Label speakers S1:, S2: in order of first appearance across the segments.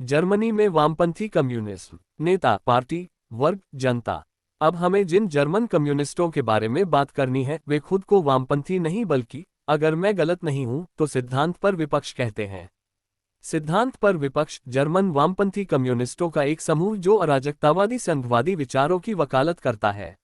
S1: Germany में वामपंथी communist नेता, पार्टी, वर्ग, जनता। अब हमें जिन जर्मन कम्युनिस्टों के बारे में बात करनी है वे खुद को वामपंथी नहीं बल्कि, अगर मैं गलत नहीं हूं तो सिद्धांत पर विपक्ष कहते हैं। सिद्धांत पर विपक्ष जर्मन वामपंथी कम्युनिस्टों का एक समूह जो अराजकतावादी संघवादी विचारों की वकालत करता है।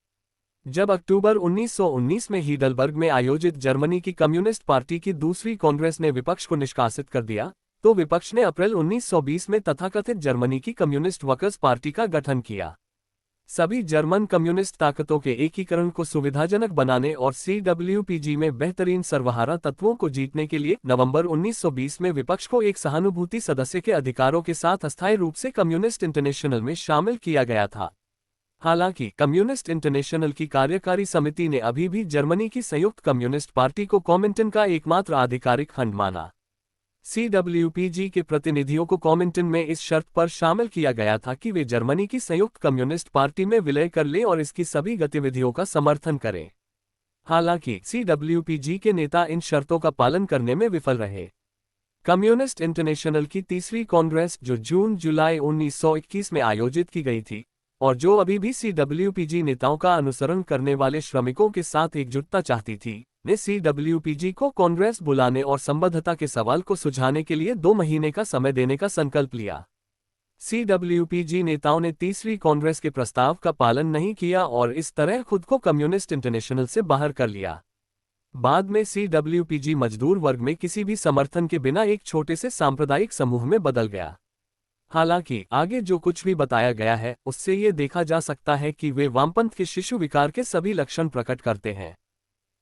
S1: जब अक्टूबर 1919 में हीडलबर्ग में आयोजित जर्मनी की कम्युनिस्ट पार्टी की दूसरी कांग्रेस ने विपक्ष को निष्कासित कर दिया, तो विपक्ष ने अप्रैल 1920 में तथाकथित जर्मनी की कम्युनिस्ट वर्कर्स पार्टी का गठन किया। सभी जर्मन कम्युनिस्ट ताकतों के एकीकरण को सुविधाजनक बनाने और CWPG में बेहतरीन सर्वहारा तत्वों को जीतने के लिए नवंबर 1920 में विपक्ष को एक सहानुभूति सदस्य के अधिकारों के साथ अस्थायी रूप से कम्युनिस्ट इंटरनेशनल में शामिल किया गया था। हालांकि कम्युनिस्ट इंटरनेशनल की कार्यकारी समिति ने अभी भी जर्मनी की संयुक्त कम्युनिस्ट पार्टी को कॉमिंटन का एकमात्र आधिकारिक खंड माना। CWPG के प्रतिनिधियों को कॉमिंटन में इस शर्त पर शामिल किया गया था कि वे जर्मनी की संयुक्त कम्युनिस्ट पार्टी में विलय कर लें और इसकी सभी गतिविधियों का समर्थन करें। हालांकि CWPG के नेता इन शर्तों का पालन करने में विफल रहे। कम्युनिस्ट इंटरनेशनल की तीसरी कांग्रेस, जो जून-जुलाई 1921 में आयोजित की गई थी और जो अभी भी CWPG नेताओं का अनुसरण करने वाले श्रमिकों के साथ एकजुटता चाहती थी, ने CWPG को कांग्रेस बुलाने और संबद्धता के सवाल को सुलझाने के लिए 2 महीने का समय देने का संकल्प लिया। CWPG नेताओं ने तीसरी कांग्रेस के प्रस्ताव का पालन नहीं किया और इस तरह खुद को कम्युनिस्ट इंटरनेशनल से बाहर कर लिया। बाद में CWPG मजदूर वर्ग में किसी भी समर्थन के बिना एक छोटे से सांप्रदायिक समूह में बदल गया। हालांकि आगे जो कुछ भी बताया गया है उससे ये देखा जा सकता है कि वे वामपंथ के शिशु विकार के सभी लक्षण प्रकट करते हैं।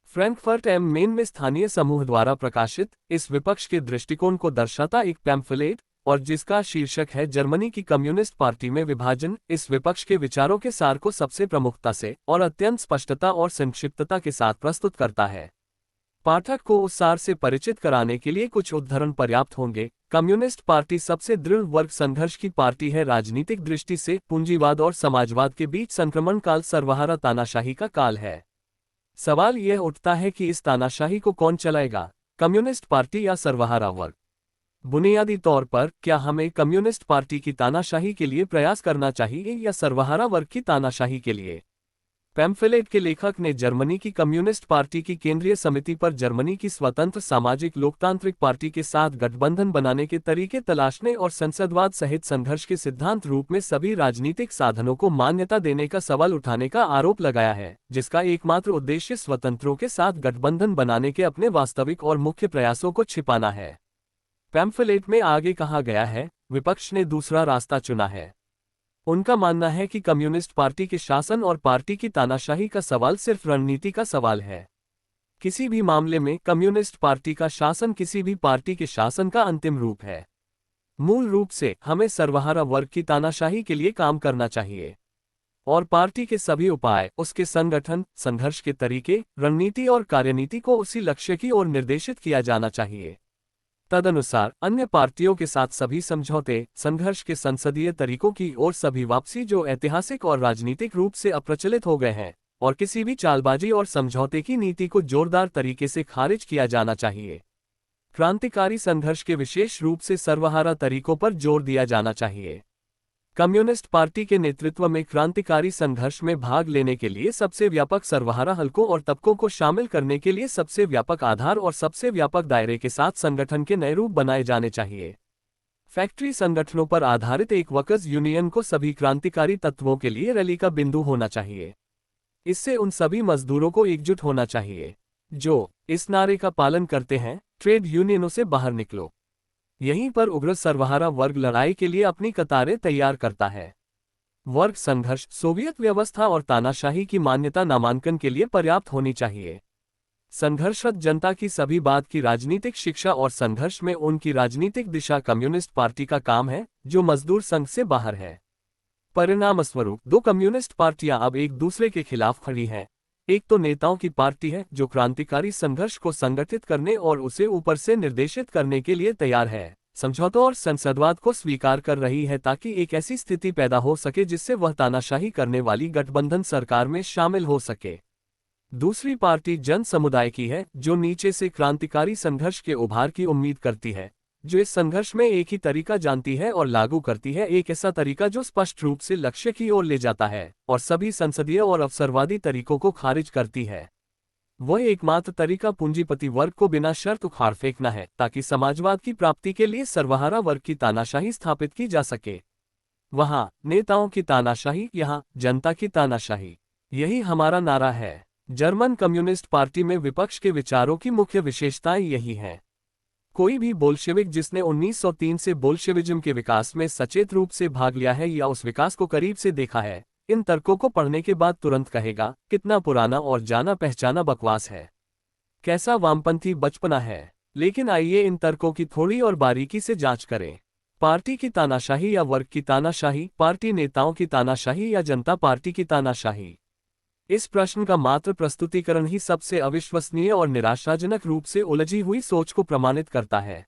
S1: फ्रैंकफर्ट एम मेन में स्थानीय समूह द्वारा प्रकाशित इस विपक्ष के दृष्टिकोण को दर्शाता एक पैम्फलेट, और जिसका शीर्षक है जर्मनी की कम्युनिस्ट पार्टी में विभाजन, इस विपक्ष के विचारों के सार को सबसे प्रमुखता से और अत्यंत स्पष्टता और संक्षिप्तता के साथ प्रस्तुत करता है। पाठक को उस सार से परिचित कराने के लिए कुछ उद्धरण पर्याप्त होंगे। कम्युनिस्ट पार्टी सबसे दृढ़ वर्ग संघर्ष की पार्टी है। राजनीतिक दृष्टि से पूंजीवाद और समाजवाद के बीच संक्रमण काल सर्वहारा तानाशाही का काल है। सवाल यह उठता है कि इस तानाशाही को कौन चलाएगा, कम्युनिस्ट पार्टी या सर्वहारा वर्ग? बुनियादी तौर पर क्या हमें कम्युनिस्ट पार्टी की तानाशाही के लिए प्रयास करना चाहिए या सर्वहारा वर्ग की तानाशाही के लिए? पैम्फलेट के लेखक ने जर्मनी की कम्युनिस्ट पार्टी की केंद्रीय समिति पर जर्मनी की स्वतंत्र सामाजिक लोकतांत्रिक पार्टी के साथ गठबंधन बनाने के तरीके तलाशने और संसदवाद सहित संघर्ष के सिद्धांत रूप में सभी राजनीतिक साधनों को मान्यता देने का सवाल उठाने का आरोप लगाया है, जिसका एकमात्र उद्देश्य स्वतंत्रों के साथ गठबंधन बनाने के अपने वास्तविक और मुख्य प्रयासों को छिपाना है। पैम्फलेट में आगे कहा गया है, विपक्ष ने दूसरा रास्ता चुना है। उनका मानना है कि कम्युनिस्ट पार्टी के शासन और पार्टी की तानाशाही का सवाल सिर्फ रणनीति का सवाल है। किसी भी मामले में कम्युनिस्ट पार्टी का शासन किसी भी पार्टी के शासन का अंतिम रूप है। मूल रूप से हमें सर्वहारा वर्ग की तानाशाही के लिए काम करना चाहिए और पार्टी के सभी उपाय, उसके संगठन, संघर्ष के तरीके, रणनीति और कार्यनीति को उसी लक्ष्य की ओर निर्देशित किया जाना चाहिए। तदनुसार अन्य पार्टियों के साथ सभी समझौते, संघर्ष के संसदीय तरीकों की ओर सभी वापसी जो ऐतिहासिक और राजनीतिक रूप से अप्रचलित हो गए हैं, और किसी भी चालबाजी और समझौते की नीति को जोरदार तरीके से खारिज किया जाना चाहिए। क्रांतिकारी संघर्ष के विशेष रूप से सर्वहारा तरीकों पर जोर दिया जाना चाहिए। कम्युनिस्ट पार्टी के नेतृत्व में क्रांतिकारी संघर्ष में भाग लेने के लिए सबसे व्यापक सर्वहारा हलकों और तबकों को शामिल करने के लिए सबसे व्यापक आधार और सबसे व्यापक दायरे के साथ संगठन के नए रूप बनाए जाने चाहिए। फैक्ट्री संगठनों पर आधारित एक वर्कर्स यूनियन को सभी क्रांतिकारी तत्वों के लिए रैली का बिंदु होना चाहिए। इससे उन सभी मजदूरों को एकजुट होना चाहिए जो इस नारे का पालन करते हैं, ट्रेड यूनियनों से बाहर निकलो। यहीं पर उग्र सर्वहारा वर्ग लड़ाई के लिए अपनी कतारें तैयार करता है। वर्ग संघर्ष सोवियत व्यवस्था और तानाशाही की मान्यता नामांकन के लिए पर्याप्त होनी चाहिए। संघर्षरत जनता की सभी बात की राजनीतिक शिक्षा और संघर्ष में उनकी राजनीतिक दिशा कम्युनिस्ट पार्टी का काम है, जो मजदूर संघ से बाहर है। परिणामस्वरूप 2 कम्युनिस्ट पार्टियां अब एक दूसरे के खिलाफ खड़ी हैं। एक तो नेताओं की पार्टी है जो क्रांतिकारी संघर्ष को संगठित करने और उसे ऊपर से निर्देशित करने के लिए तैयार है, समझौतों और संसदवाद को स्वीकार कर रही है ताकि एक ऐसी स्थिति पैदा हो सके जिससे वह तानाशाही करने वाली गठबंधन सरकार में शामिल हो सके। दूसरी पार्टी जन समुदाय की है जो नीचे से क्रांतिकारी संघर्ष के उभार की उम्मीद करती है जो इस संघर्ष में एक ही तरीका जानती है और लागू करती है, एक ऐसा तरीका जो स्पष्ट रूप से लक्ष्य की ओर ले जाता है और सभी संसदीय और अवसरवादी तरीकों को खारिज करती है। वह एकमात्र तरीका पूंजीपति वर्ग को बिना शर्त उखाड़ फेंकना है, ताकि समाजवाद की प्राप्ति के लिए सर्वहारा वर्ग की तानाशाही स्थापित की जा सके। वहाँ नेताओं की तानाशाही, यहाँ जनता की तानाशाही। यही हमारा नारा है। जर्मन कम्युनिस्ट पार्टी में विपक्ष के विचारों की मुख्य विशेषताएं यही हैं। कोई भी बोल्शेविक जिसने 1903 से बोल्शेविज्म के विकास में सचेत रूप से भाग लिया है या उस विकास को करीब से देखा है, इन तर्कों को पढ़ने के बाद तुरंत कहेगा, कितना पुराना और जाना पहचाना बकवास है, कैसा वामपंथी बचपना है। लेकिन आइए इन तर्कों की थोड़ी और बारीकी से जांच करें। पार्टी की तानाशाही या वर्ग की तानाशाही, पार्टी नेताओं की तानाशाही या जनता पार्टी की तानाशाही। इस प्रश्न का मात्र प्रस्तुतिकरण ही सबसे अविश्वसनीय और निराशाजनक रूप से उलझी हुई सोच को प्रमाणित करता है।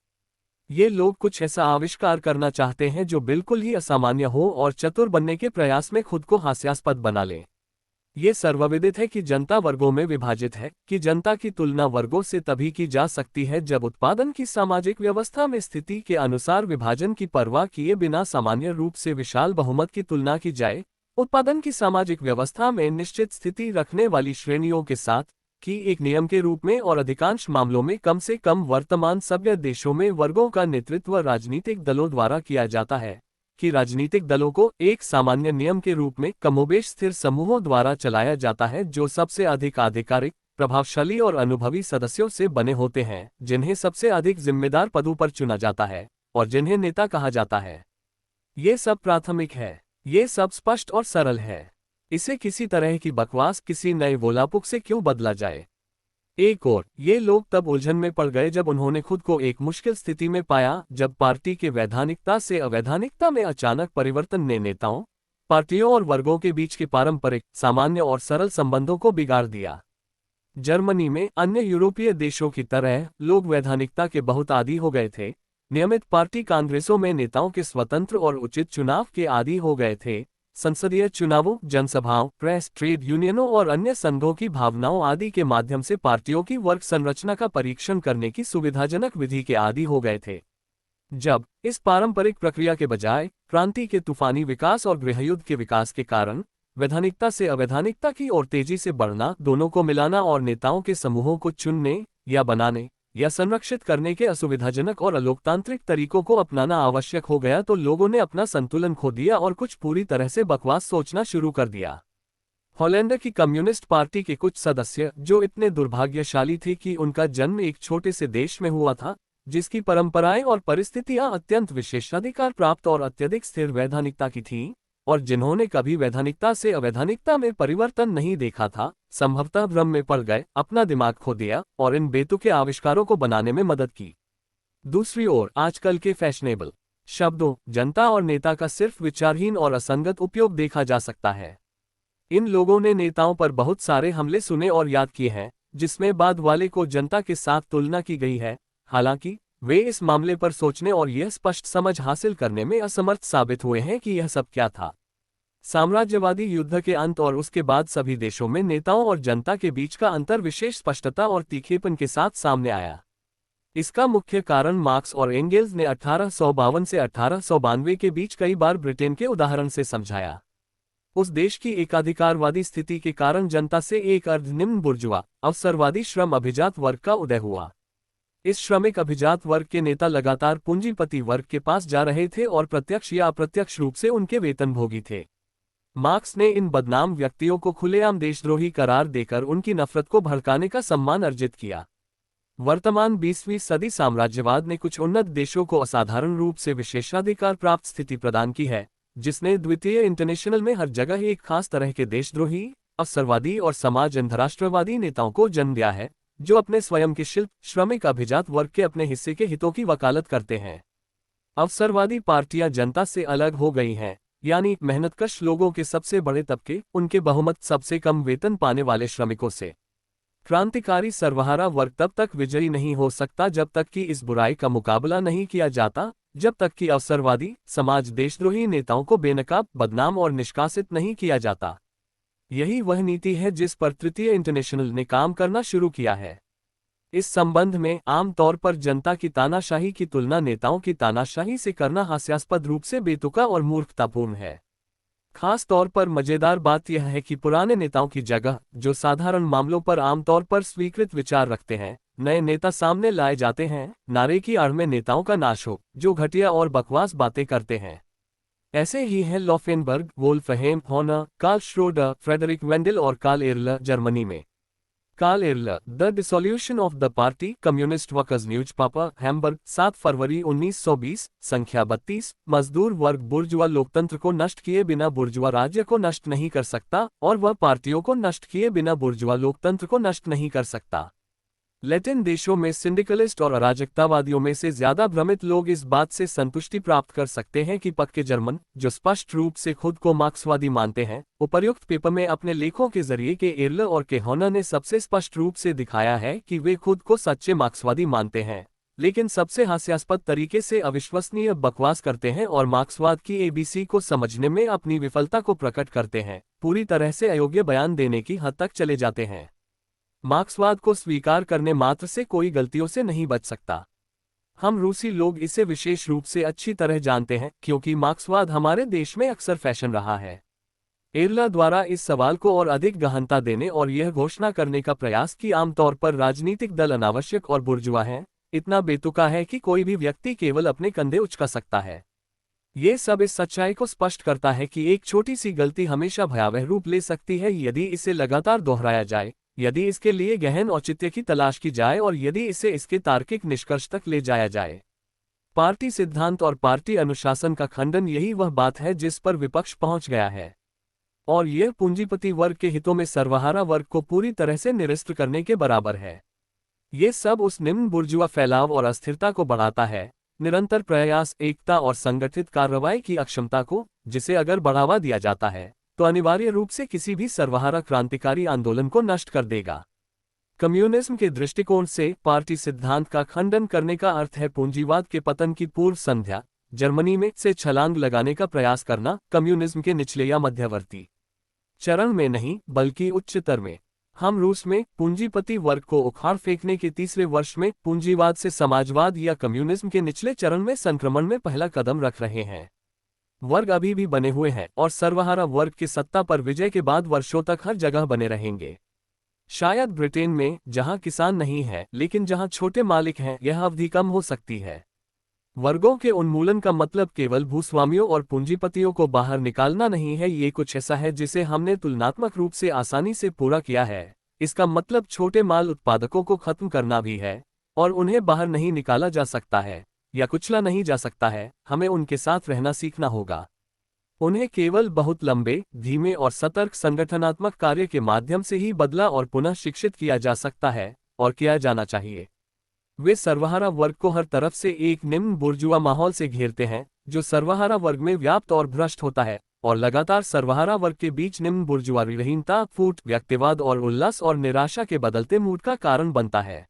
S1: ये लोग कुछ ऐसा आविष्कार करना चाहते हैं जो बिल्कुल ही असामान्य हो और चतुर बनने के प्रयास में खुद को हास्यास्पद बना ले। ये सर्वविदित है कि जनता वर्गों में विभाजित है, कि जनता की तुलना वर्गों से तभी की जा सकती है जब उत्पादन की सामाजिक व्यवस्था में स्थिति के अनुसार विभाजन की परवाह किए बिना सामान्य रूप से विशाल बहुमत की तुलना की जाए, उत्पादन की सामाजिक व्यवस्था में निश्चित स्थिति रखने वाली श्रेणियों के साथ, कि एक नियम के रूप में और अधिकांश मामलों में कम से कम वर्तमान सभ्य देशों में वर्गों का नेतृत्व राजनीतिक दलों द्वारा किया जाता है, कि राजनीतिक दलों को एक सामान्य नियम के रूप में कमोबेश स्थिर समूहों द्वारा चलाया जाता है जो सबसे अधिक आधिकारिक, प्रभावशाली और अनुभवी सदस्यों से बने होते हैं, जिन्हें सबसे अधिक जिम्मेदार पदों पर चुना जाता है और जिन्हें नेता कहा जाता है। ये सब प्राथमिक है, ये सब स्पष्ट और सरल है। इसे किसी तरह की बकवास, किसी नए वोलापुक से क्यों बदला जाए। एक और ये लोग तब उलझन में पड़ गए जब उन्होंने खुद को एक मुश्किल स्थिति में पाया, जब पार्टी के वैधानिकता से अवैधानिकता में अचानक परिवर्तन ने नेताओं, पार्टियों और वर्गों के बीच के पारंपरिक, सामान्य और सरल संबंधों को बिगाड़ दिया। जर्मनी में अन्य यूरोपीय देशों की तरह लोग वैधानिकता के बहुत आदी हो गए थे, नियमित पार्टी कांग्रेसों में नेताओं के स्वतंत्र और उचित चुनाव के आदी हो गए थे, संसदीय चुनावों, जनसभाओं, प्रेस, ट्रेड यूनियनों और अन्य संघों की भावनाओं आदि के माध्यम से पार्टियों की वर्ग संरचना का परीक्षण करने की सुविधाजनक विधि के आदी हो गए थे। जब इस पारंपरिक प्रक्रिया के बजाय क्रांति के तूफानी विकास और गृहयुद्ध के विकास के कारण वैधानिकता से अवैधानिकता की ओर तेजी से बढ़ना, दोनों को मिलाना और नेताओं के समूहों को चुनने या बनाने या संरक्षित करने के असुविधाजनक और अलोकतांत्रिक तरीकों को अपनाना आवश्यक हो गया, तो लोगों ने अपना संतुलन खो दिया और कुछ पूरी तरह से बकवास सोचना शुरू कर दिया। हॉलैंड की कम्युनिस्ट पार्टी के कुछ सदस्य, जो इतने दुर्भाग्यशाली थे कि उनका जन्म एक छोटे से देश में हुआ था, जिसकी परंपराएं और परिस्थितियां अत्यंत विशेषाधिकार प्राप्त और अत्यधिक स्थिर वैधानिकता की थीं, और जिन्होंने कभी वैधानिकता से अवैधानिकता में परिवर्तन नहीं देखा था, संभवतः भ्रम में पड़ गए, अपना दिमाग खो दिया और इन बेतुके आविष्कारों को बनाने में मदद की। दूसरी ओर आजकल के फैशनेबल शब्दों जनता और नेता का सिर्फ विचारहीन और असंगत उपयोग देखा जा सकता है। इन लोगों ने नेताओं पर बहुत सारे हमले सुने और याद किए हैं, जिसमें बाद वाले को जनता के साथ तुलना की गई है, हालांकि वे इस मामले पर सोचने और यह स्पष्ट समझ हासिल करने में असमर्थ साबित हुए हैं कि यह सब क्या था। साम्राज्यवादी युद्ध के अंत और उसके बाद सभी देशों में नेताओं और जनता के बीच का अंतर विशेष स्पष्टता और तीखेपन के साथ सामने आया। इसका मुख्य कारण मार्क्स और एंगेल्स ने 1852 से 1892 के बीच कई बार ब्रिटेन के उदाहरण से समझाया। उस देश की एकाधिकारवादी स्थिति के कारण जनता से एक अर्धनिम्न बुर्जुआ, अवसरवादी श्रम अभिजात वर्ग का उदय हुआ। इस श्रमिक अभिजात वर्ग के नेता लगातार पूंजीपति वर्ग के पास जा रहे थे और प्रत्यक्ष या अप्रत्यक्ष रूप से उनके वेतनभोगी थे। मार्क्स ने इन बदनाम व्यक्तियों को खुलेआम देशद्रोही करार देकर उनकी नफरत को भड़काने का सम्मान अर्जित किया। वर्तमान 20वीं सदी साम्राज्यवाद ने कुछ उन्नत देशों को असाधारण रूप से विशेषाधिकार प्राप्त स्थिति प्रदान की है, जिसने द्वितीय इंटरनेशनल में हर जगह एक खास तरह के देशद्रोही, अवसरवादी और समाज अंतर्राष्ट्रवादी नेताओं को जन्म दिया है, जो अपने स्वयं के शिल्प श्रमिक अभिजात वर्ग के अपने हिस्से के हितों की वकालत करते हैं। अवसरवादी पार्टियां जनता से अलग हो गई हैं, यानी मेहनतकश लोगों के सबसे बड़े तबके, उनके बहुमत सबसे कम वेतन पाने वाले श्रमिकों से। क्रांतिकारी सर्वहारा वर्ग तब तक विजयी नहीं हो सकता जब तक कि इस बुराई का मुकाबला नहीं किया जाता, जब तक कि अवसरवादी समाज देशद्रोही नेताओं को बेनकाब, बदनाम और निष्कासित नहीं किया जाता। यही वह नीति है जिस पर तृतीय इंटरनेशनल ने काम करना शुरू किया है। इस संबंध में आम तौर पर जनता की तानाशाही की तुलना नेताओं की तानाशाही से करना हास्यास्पद रूप से बेतुका और मूर्खतापूर्ण है। खास तौर पर मजेदार बात यह है कि पुराने नेताओं की जगह, जो साधारण मामलों पर आमतौर पर स्वीकृत विचार रखते हैं, नए नेता सामने लाए जाते हैं, नारे की आड़ में नेताओं का नाश हो, जो घटिया और बकवास बातें करते हैं। ऐसे ही हैं Laufenberg, Wolffheim Horner, Karl Schroder, Friedrich Wendel और कार्ल एरलर। जर्मनी में Karl Erler, the dissolution of the party, communist workers newspaper, Hamburg, 7 फरवरी 1920, संख्या 32। मजदूर वर्ग बुर्जुआ लोकतंत्र को नष्ट किए बिना बुर्जुआ राज्य को नष्ट नहीं कर सकता, और वह पार्टियों को नष्ट किए बिना बुर्जुआ लोकतंत्र को नष्ट नहीं कर सकता। लैटिन देशों में सिंडिकलिस्ट और अराजकतावादियों में से ज्यादा भ्रमित लोग इस बात से संतुष्टि प्राप्त कर सकते हैं कि पक्के जर्मन, जो स्पष्ट रूप से खुद को मार्क्सवादी मानते हैं, उपर्युक्त पेपर में अपने लेखों के जरिए के एरलर और के हॉनर ने सबसे स्पष्ट रूप से दिखाया है कि वे खुद को सच्चे मार्क्सवादी मानते हैं, लेकिन सबसे हास्यास्पद तरीके से अविश्वसनीय बकवास करते हैं और मार्क्सवाद की एबीसी को समझने में अपनी विफलता को प्रकट करते हैं, पूरी तरह से अयोग्य बयान देने की हद तक चले जाते हैं। मार्क्सवाद को स्वीकार करने मात्र से कोई गलतियों से नहीं बच सकता। हम रूसी लोग इसे विशेष रूप से अच्छी तरह जानते हैं, क्योंकि मार्क्सवाद हमारे देश में अक्सर फैशन रहा है। एरलर द्वारा इस सवाल को और अधिक गहनता देने और यह घोषणा करने का प्रयास कि आमतौर पर राजनीतिक दल अनावश्यक और बुर्जुआ हैं, इतना बेतुका है कि कोई भी व्यक्ति केवल अपने कंधे उचका सकता है। ये सब इस सच्चाई को स्पष्ट करता है कि एक छोटी सी गलती हमेशा भयावह रूप ले सकती है यदि इसे लगातार दोहराया जाए, यदि इसके लिए गहन औचित्य की तलाश की जाए और यदि इसे इसके तार्किक निष्कर्ष तक ले जाया जाए। पार्टी सिद्धांत और पार्टी अनुशासन का खंडन, यही वह बात है जिस पर विपक्ष पहुंच गया है, और यह पूंजीपति वर्ग के हितों में सर्वहारा वर्ग को पूरी तरह से निरस्त करने के बराबर है। ये सब उस निम्न बुर्जुआ फैलाव और अस्थिरता को बढ़ाता है, निरंतर प्रयास, एकता और संगठित कार्रवाई की अक्षमता को, जिसे अगर बढ़ावा दिया जाता है तो अनिवार्य रूप से किसी भी सर्वहारा क्रांतिकारी आंदोलन को नष्ट कर देगा। कम्युनिज्म के दृष्टिकोण से पार्टी सिद्धांत का खंडन करने का अर्थ है पूंजीवाद के पतन की पूर्व संध्या, जर्मनी में से छलांग लगाने का प्रयास करना, कम्युनिज्म के निचले या मध्यवर्ती चरण में नहीं बल्कि उच्चतर में। हम रूस में पूंजीपति वर्ग को उखाड़ फेंकने के तीसरे वर्ष में पूंजीवाद से समाजवाद या कम्युनिज्म के निचले चरण में संक्रमण में पहला कदम रख रहे हैं। वर्ग अभी भी बने हुए हैं और सर्वहारा वर्ग की सत्ता पर विजय के बाद वर्षों तक हर जगह बने रहेंगे। शायद ब्रिटेन में, जहां किसान नहीं है लेकिन जहां छोटे मालिक हैं, यह अवधि कम हो सकती है। वर्गों के उन्मूलन का मतलब केवल भूस्वामियों और पूंजीपतियों को बाहर निकालना नहीं है, ये कुछ ऐसा है जिसे हमने तुलनात्मक रूप से आसानी से पूरा किया है। इसका मतलब छोटे माल उत्पादकों को खत्म करना भी है, और उन्हें बाहर नहीं निकाला जा सकता है या कुचला नहीं जा सकता है, हमें उनके साथ रहना सीखना होगा। उन्हें केवल बहुत लंबे, धीमे और सतर्क संगठनात्मक कार्य के माध्यम से ही बदला और पुनः शिक्षित किया जा सकता है, और किया जाना चाहिए। वे सर्वहारा वर्ग को हर तरफ से एक निम्न बुर्जुआ माहौल से घेरते हैं, जो सर्वहारा वर्ग में व्याप्त और भ्रष्ट होता है, और लगातार सर्वहारा वर्ग के बीच निम्न बुर्जुआ विहीनता, फूट, व्यक्तिवाद और उल्लास और निराशा के बदलते मूड का कारण बनता है।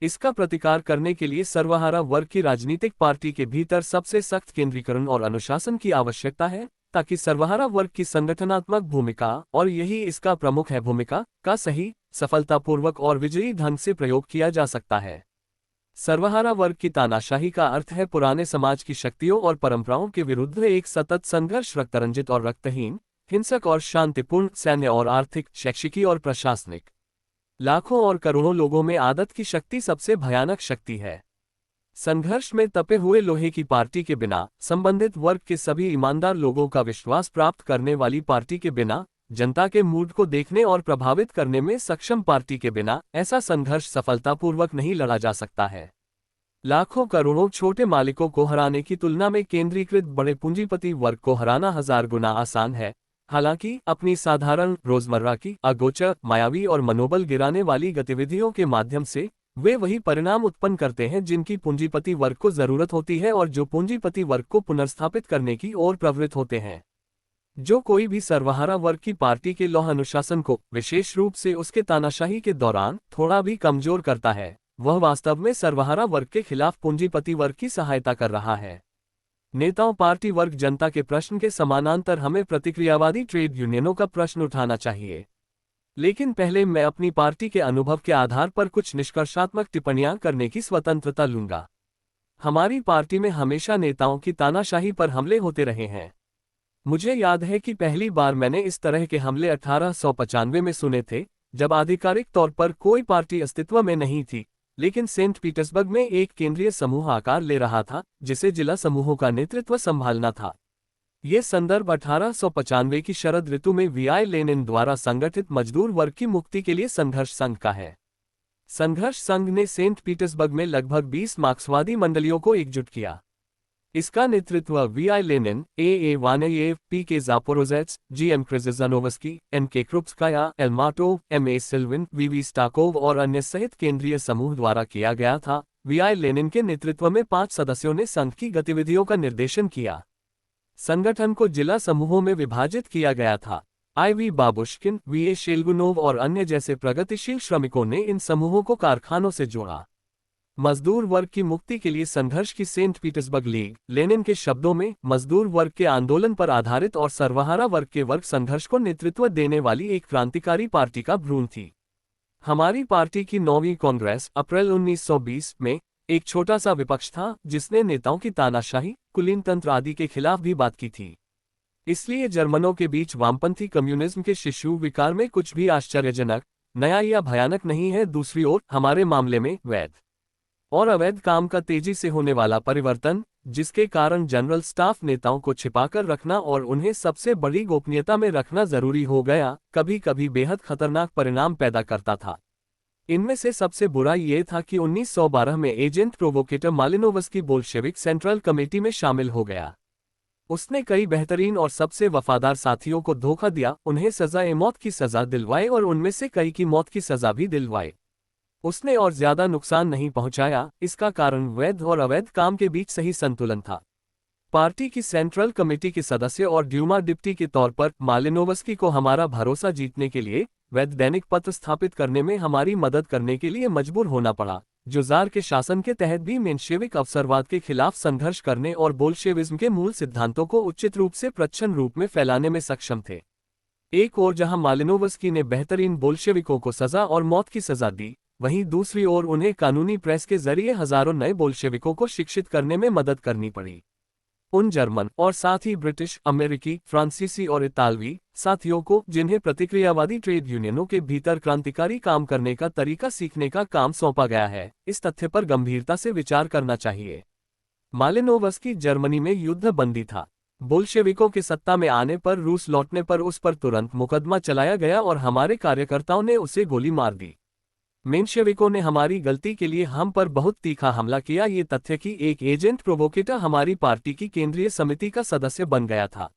S1: इसका प्रतिकार करने के लिए सर्वहारा वर्ग की राजनीतिक पार्टी के भीतर सबसे सख्त केंद्रीकरण और अनुशासन की आवश्यकता है, ताकि सर्वहारा वर्ग की संगठनात्मक भूमिका, और यही इसका प्रमुख है, भूमिका का सही, सफलतापूर्वक और विजयी ढंग से प्रयोग किया जा सकता है। सर्वहारा वर्ग की तानाशाही का अर्थ है पुराने समाज की शक्तियों और परंपराओं के विरुद्ध एक सतत संघर्ष, रक्तरंजित और रक्तहीन, हिंसक और शांतिपूर्ण, सैन्य और आर्थिक, शैक्षिकी और प्रशासनिक। लाखों और करोड़ों लोगों में आदत की शक्ति सबसे भयानक शक्ति है। संघर्ष में तपे हुए लोहे की पार्टी के बिना, संबंधित वर्ग के सभी ईमानदार लोगों का विश्वास प्राप्त करने वाली पार्टी के बिना, जनता के मूड को देखने और प्रभावित करने में सक्षम पार्टी के बिना, ऐसा संघर्ष सफलतापूर्वक नहीं लड़ा जा सकता है। लाखों करोड़ों छोटे मालिकों को हराने की तुलना में केंद्रीकृत बड़े पूंजीपति वर्ग को हराना 1000 गुना आसान है। हालांकि अपनी साधारण, रोजमर्रा की, अगोचर, मायावी और मनोबल गिराने वाली गतिविधियों के माध्यम से वे वही परिणाम उत्पन्न करते हैं जिनकी पूंजीपति वर्ग को जरूरत होती है और जो पूंजीपति वर्ग को पुनर्स्थापित करने की ओर प्रवृत्त होते हैं। जो कोई भी सर्वहारा वर्ग की पार्टी के लौह अनुशासन को, विशेष रूप से उसके तानाशाही के दौरान, थोड़ा भी कमजोर करता है, वह वास्तव में सर्वहारा वर्ग के खिलाफ पूंजीपति वर्ग की सहायता कर रहा है। नेताओं, पार्टी वर्ग, जनता के प्रश्न के समानांतर हमें प्रतिक्रियावादी ट्रेड यूनियनों का प्रश्न उठाना चाहिए। लेकिन पहले मैं अपनी पार्टी के अनुभव के आधार पर कुछ निष्कर्षात्मक टिप्पणियां करने की स्वतंत्रता लूंगा। हमारी पार्टी में हमेशा नेताओं की तानाशाही पर हमले होते रहे हैं। मुझे याद है कि पहली बार मैंने इस तरह के हमले 1895 में सुने थे, जब आधिकारिक तौर पर कोई पार्टी अस्तित्व में नहीं थी, लेकिन सेंट पीटर्सबर्ग में एक केंद्रीय समूह आकार ले रहा था, जिसे जिला समूहों का नेतृत्व संभालना था। ये संदर्भ 1895 की शरद ऋतु में वीआई लेनिन द्वारा संगठित मजदूर वर्ग की मुक्ति के लिए संघर्ष संघ का है। संघर्ष संघ ने सेंट पीटर्सबर्ग में लगभग 20 मार्क्सवादी मंडलियों को एकजुट किया। इसका नेतृत्व V I Lenin, A Vaneyev, P K Zaporozhets, G M Krzhizhanovsky, N K Krupskaya, L Martov, M A Silvin, V Starkov और अन्य सहित केंद्रीय समूह द्वारा किया गया था। वीआई लेनिन के नेतृत्व में 5 सदस्यों ने संघ की गतिविधियों का निर्देशन किया। संगठन को जिला समूहों में विभाजित किया गया था। आई.वी. Babushkin, VA. शेल्गुनोव और अन्य जैसे प्रगतिशील श्रमिकों ने इन समूहों को कारखानों से जोड़ा। मजदूर वर्ग की मुक्ति के लिए संघर्ष की सेंट पीटर्सबर्ग लीग, लेनिन के शब्दों में, मजदूर वर्ग के आंदोलन पर आधारित और सर्वहारा वर्ग के वर्ग संघर्ष को नेतृत्व देने वाली एक क्रांतिकारी पार्टी का भ्रूण थी। हमारी पार्टी की 9वीं कांग्रेस अप्रैल 1920 में एक छोटा सा विपक्ष था, जिसने नेताओं की तानाशाही, कुलीन तंत्र आदि के खिलाफ भी बात की थी। इसलिए जर्मनों के बीच वामपंथी कम्युनिज्म के शिशु विकार में कुछ भी आश्चर्यजनक, नया या भयानक नहीं है। दूसरी ओर, हमारे मामले में वैध और अवैध काम का तेजी से होने वाला परिवर्तन, जिसके कारण जनरल स्टाफ नेताओं को छिपाकर रखना और उन्हें सबसे बड़ी गोपनीयता में रखना जरूरी हो गया, कभी कभी बेहद खतरनाक परिणाम पैदा करता था। इनमें से सबसे बुरा ये था कि 1912 में agent provocateur Malinovsky Bolshevik central committee में शामिल हो गया। उसने कई बेहतरीन और सबसे वफादार साथियों को धोखा दिया, उन्हें सजा-ए-मौत की सजा दिलवाई और उनमें से कई की मौत की सजा भी दिलवाई। उसने और ज्यादा नुकसान नहीं पहुंचाया। इसका कारण वैध और अवैध काम के बीच सही संतुलन था। पार्टी की सेंट्रल कमेटी के सदस्य और ड्यूमा डिप्टी के तौर पर मालिनोवस्की को हमारा भरोसा जीतने के लिए वैध दैनिक पत्र स्थापित करने में हमारी मदद करने के लिए मजबूर होना पड़ा, जो जार के शासन के तहत भी मेंशेविक अवसरवाद के खिलाफ संघर्ष करने और बोल्शेविज्म के मूल सिद्धांतों को उचित रूप से प्रच्छन्न रूप में फैलाने में सक्षम थे। एक ओर जहां मालिनोवस्की ने बेहतरीन बोल्शेविकों को सजा और मौत की सजा दी, वहीं दूसरी ओर उन्हें कानूनी प्रेस के जरिए हजारों नए बोल्शेविकों को शिक्षित करने में मदद करनी पड़ी। उन जर्मन और साथ ही ब्रिटिश, अमेरिकी, फ्रांसीसी और इतालवी साथियों को, जिन्हें प्रतिक्रियावादी ट्रेड यूनियनों के भीतर क्रांतिकारी काम करने का तरीका सीखने का काम सौंपा गया है, इस तथ्य पर गंभीरता से विचार करना चाहिए। मालिनोवस्की जर्मनी में युद्ध बंदी था। बोल्शेविकों के सत्ता में आने पर रूस लौटने पर उस पर तुरंत मुकदमा चलाया गया और हमारे कार्यकर्ताओं ने उसे गोली मार दी। मेंशेविकों ने हमारी गलती के लिए हम पर बहुत तीखा हमला किया। ये तथ्य कि एक एजेंट प्रोवोकेटर हमारी पार्टी की केंद्रीय समिति का सदस्य बन गया था।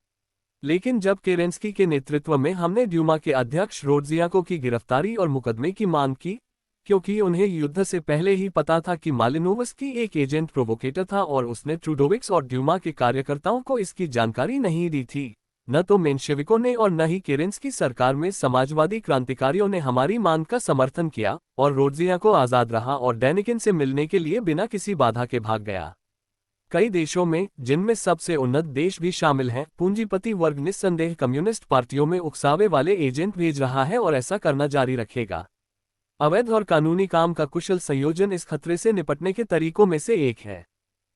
S1: लेकिन जब केरेंस्की के नेतृत्व में हमने ड्यूमा के अध्यक्ष रोड्जियाको की गिरफ्तारी और मुकदमे की मांग की, क्योंकि उन्हें युद्ध से पहले ही पता था कि मालिनोवस्की एक एजेंट प्रोवोकेटर था और उसने ट्रूडोविक्स और ड्यूमा के कार्यकर्ताओं को इसकी जानकारी नहीं दी थी, न तो मेंशेविकों ने और न ही केरेंस्की सरकार में समाजवादी क्रांतिकारियों ने हमारी मांग का समर्थन किया, और रोड्जियाको आजाद रहा और डेनिकिन से मिलने के लिए बिना किसी बाधा के भाग गया। कई देशों में, जिनमें सबसे उन्नत देश भी शामिल हैं, पूंजीपति वर्ग निस्संदेह कम्युनिस्ट पार्टियों में उकसावे वाले एजेंट भेज रहा है और ऐसा करना जारी रखेगा। अवैध और कानूनी काम का कुशल संयोजन इस खतरे से निपटने के तरीकों में से एक है।